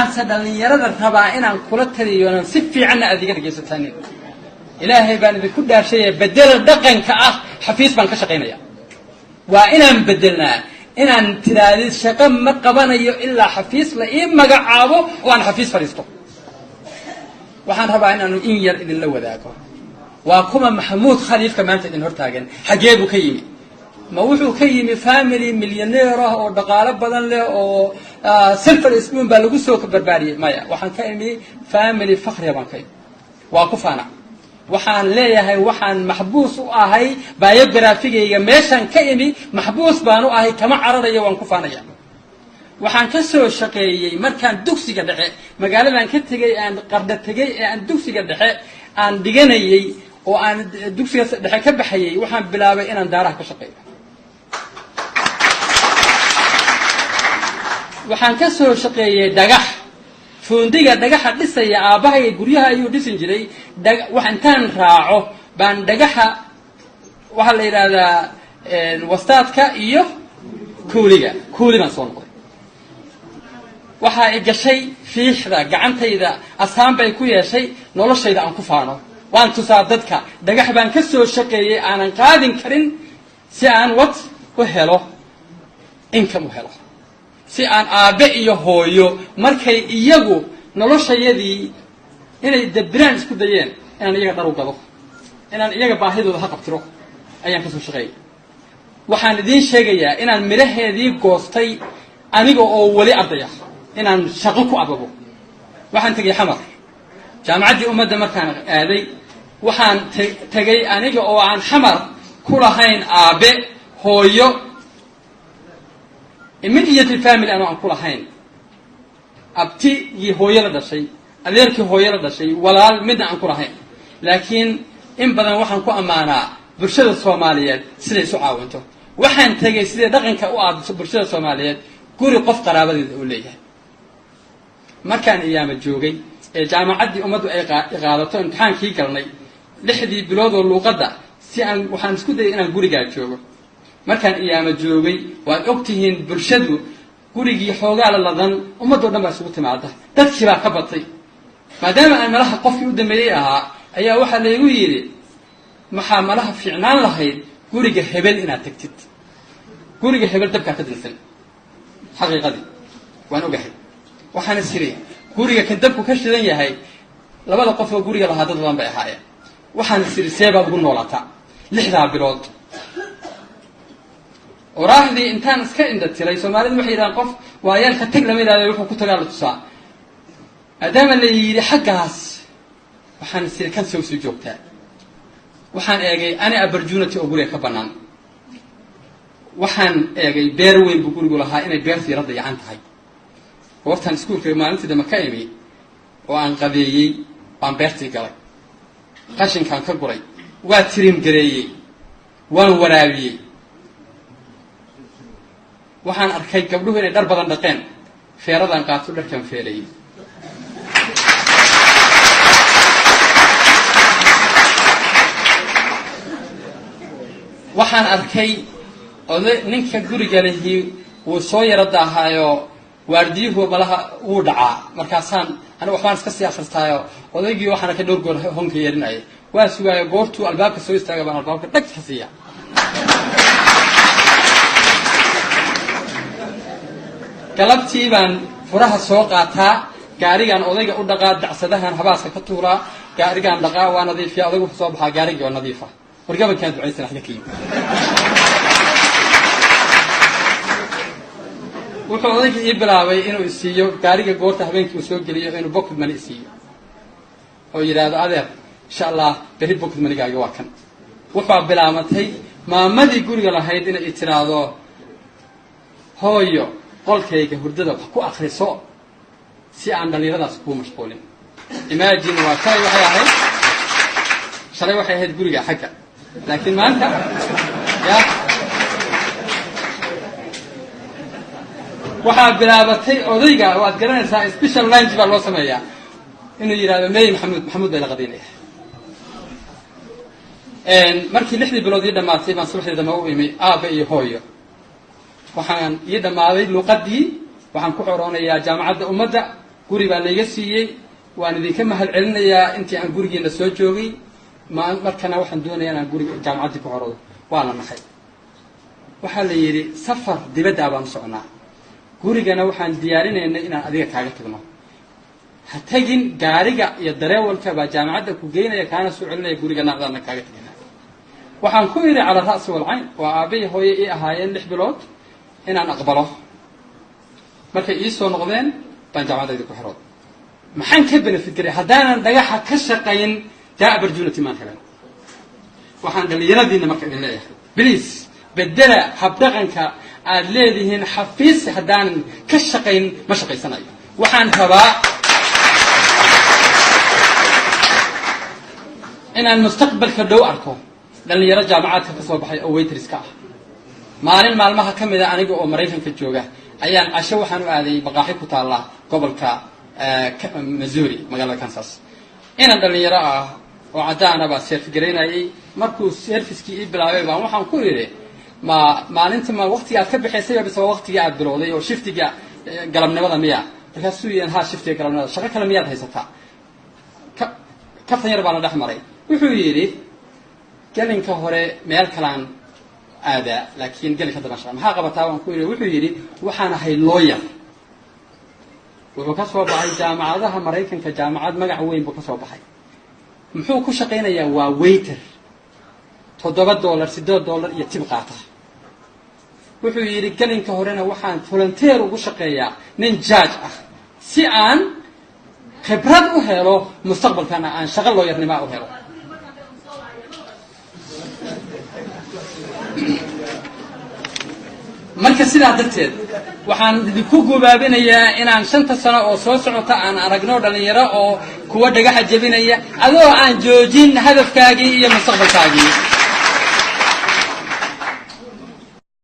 waxaan sadalin yarada rabaa inaan kula taliyo si fiican adiga dhageysataan ilaahay baan idinku dhaashay bedel dhaqanka ah xafiis baan ka shaqeynaya waa inaan bedelnaa inaan tiraadid shaqo ma qabanayo ilaa xafiis la ii magacaabo oo aan xafiis fariisto waxaan rabaa inaan in yar idin la wadaago waa kuma maxamuud khaliifka maanta idin hortaagan xageebu ka yimi ma wuxuu ka yimi family millionaire oo dhaqaale badan leh oo silver spoon baa lagu soo barbaariyay maya waxaan ka imi family fakhri baan ka imi waa ku faana waxaan leeyahay waxaan maxbuus u ahay biography-gayga meeshan ka imi maxbuus baan u ahay kama cararayo waan ku faanaya waxaan ka soo shaqeeyay markaan dugsiga dhexe magaaladan ka tagay aan qarda tagay aan dugsiga dhexe aan dhiganayay oo aan dugsiga dhexe ka baxayay waxaan bilaabay inaan daaraha ka shaqeeyo waxaan ka soo shaqeeyay dhagax fuundiga dhagaxa dhisaya aabahay guryaha ayuu dhisin jiray wax intaan raaco baan dhagaxa waxa la yiraahdaa wastaadka iyo kuuligan soo noqday waxa ay gashay fiixda gacantayda asaan bay ku yeeshay noloshayda aan ku faano waan tusaa dadka dhagax baan ka soo shaqeeyay aanan qaadin karin si aan wad u helo income u helo si aan aabe iyo hooyo markay iyagu noloshayadii inay dabraan isku dayeen inaan iyaga dhar u gado inaan iyaga baahidooda ha qabtiro ayaan ka soo shaqeeyay waxaan idiin sheegayaa inaan miraheedii goostay aniga oo wali ardaya inaan shaqo ku ababo waxaan tagay xamar jaamacaddii ummadda markaan aaday waxaan tagay aniga oo aan xamar ku lahayn aabe hooyo immediate family aan ku lahayn abti iyo hooyo la dhashay adeerkii hooyo la dhashay walaal midna aan ku lahayn laakiin in badan waxaan ku amaanaa bulshada Soomaaliyeed siday isu caawinto waxaan tagay sidii dhaqanka u aad bulshada Soomaaliyeed guri qof qaraabadeeda u leeyahay markaan iyaama joogay ee jaamacaddii ummaddu ay qaadato imtixaankii galnay 6 bilood oo luqadda si aan waxaan isku dayay inaan guriga joogo markaan iyaama joogay waad ogtihiin bulshadu gurigii xoogaa la ladan ummadoo dhan baa isugu timaada dadkii baa ka batay maadaama aan malaha qofkii u dambeeyay ahaa ayaa waxaa laygu yidhi maxaa malaha fiicnaan lahayd guriga hebel inaad tagtid guriga hebel dabkaa ka dilsan xaqiiqadii waan ogahay waxaan isiri guriga kan dabku ka shidan yahay labada qof oo guriga lahaa dad badan bay ahaayeen waxaan isiri seebaad ugu noolaataa 6 bilood orahdii intaan iska inda tiray Soomaalidu waxay yiraahdaan qof waayaalka tag lama yiraahdo wuxuu ku tagaa la tusaa adama la yiri xaqaas waxaan isiri kan soo joogtaa waxaan eegay ani opportunity oo guriga ka banaan waxaan eegay beer weyn buu gurigu lahaa inay beertii rada yacan tahay goobtan iskuulka maalintii dama ka imi oo aan qabeeyay aan beertii galay qashinkan ka guray waa tirim gareeyay waan waraabiyay waxaan arkay gabdhuhu inay dhar badan dhaqeen feeradan qaato dharkan feelay waxaan arkay oday ninka guriga leeyahay uu soo yaradaahayo waardiyuhu malaha uu dhacaa markaasaan anigu waxaan iska sii akhristayo odaygii waxaan ka dhowr goor honka yeerinay waa sugaayo goortuu albaabka soo istaagay baan albaabka dhag xasiya galabtii baan furaha soo qaataa gaarigan odayga u dhaqaa dacsadahan habaaska ka tuuraa gaarigan dhaqaa waa nadiifiya odaygu soo baxaa gaariga oo nadiifa wargabankan ducaysan xaga kii wuxuu odayga ii bilaabay inuu isiiyo gaariga goorta habeenkii uu soo geliyo inuu pocket money isiiyo oo yiraahdo adeer insha Allah bari pocket money-gaaga waa kan wuxuu bilaamatay maamadii guriga lahayd inay tiraado hooyo qolkayga hurdada wax ku akhriso si aan dhalinyaradaas ku mashquulin imagine waa kay waxay ahayd shalay waxay ahayd guriga xagga laakiin maanta ya waxa bilaabatay odayga oo aad garanaysaa special lunch baa loo sameeyaa inuu yiraahdo meey maxamuud bay la qadinaya markii 6 bilood ii dhamaatay baan subaxdii dama u imi aabe iyo hooyo waxaan ii dhamaaday luqadii waxaan ku xoroonayaa jaamacadda ummadda guri baa layga siiyey waan idinka mahad celinayaa intii aan gurigiina soo joogay markana waxaan doonayaa inaan guriga jaamacaddii ku horado waa la naxay waxaa la yidhi safar dibadda baan socnaa gurigana waxaan diyaarinaynay inaan adiga kaaga tagno ha tagin gaariga iyo dareewalka baa jaamacadda ku geynaya kaana soo celinaya gurigana adaana kaaga tagina waxaan ku idhi cala ra'si walcayn waa aabbahi hooye ii ahaayeen 6 bilood inaan aqbalo markay ii soo noqdeen baan jaamacadayda ku xirooday maxaan ka benefit garay haddaanan dhagaxa ka shaqayn daa opportunity maan helan waxaan dhalinyaradiina marka idin leeyahay please bedela habdhaqanka aad leedihiin xafiis haddaanan ka shaqayn ma shaqaysanayo waxaan rabaa inaan mustaqbalka dhow arko dhalinyaro jaamacadka ka soo baxay oo waitress-ka ah maalin maalmaha ka mid a aniga oo maraykanka jooga ayaan casho waxaan u aaday baqaaxi ku taalla gobolka Missouri magaalada Kansas inaan dhalinyaro ah oo cadaana baa service gareynayay markuu service-kii ii bilaabay baan waxaan ku idhi maalinta ma waqtiga aad ka bixisay bas waqtiga aad bilowday oo shiftiga galabnimada miya markaasuu yidhi ha shiftiga galabnimada shaqo kale miyaad haysataa ka tanyar baan la dhex maray wuxuu yidhi gelinka hore meel kalaan aadaa laakiin gelinka dambe shaqa maxaa qabataa waan ku yidhi wuxuu yidhi waxaan ahay lawyer wuxuu ka soo baxay jaamacadaha maraykanka jaamacad magac weyn buu ka soo baxay muxuu ku shaqaynayaa waa waiter $7 $8 iyo tib qaata wuxuu yidhi gelinka horena waxaan volunteer ugu shaqeeyaa nin judge ah si aan khibrad u helo mustaqbalkana aan shaqo looyarnimo u helo marka sidaa darteed waxaan idinku gubaabinayaa inaan 5 sano oo soo socota aan aragno dhalinyaro oo kuwa dhagaxa jabinaya adoo aan joojin hadafkaagii iyo mustaqbalkaagii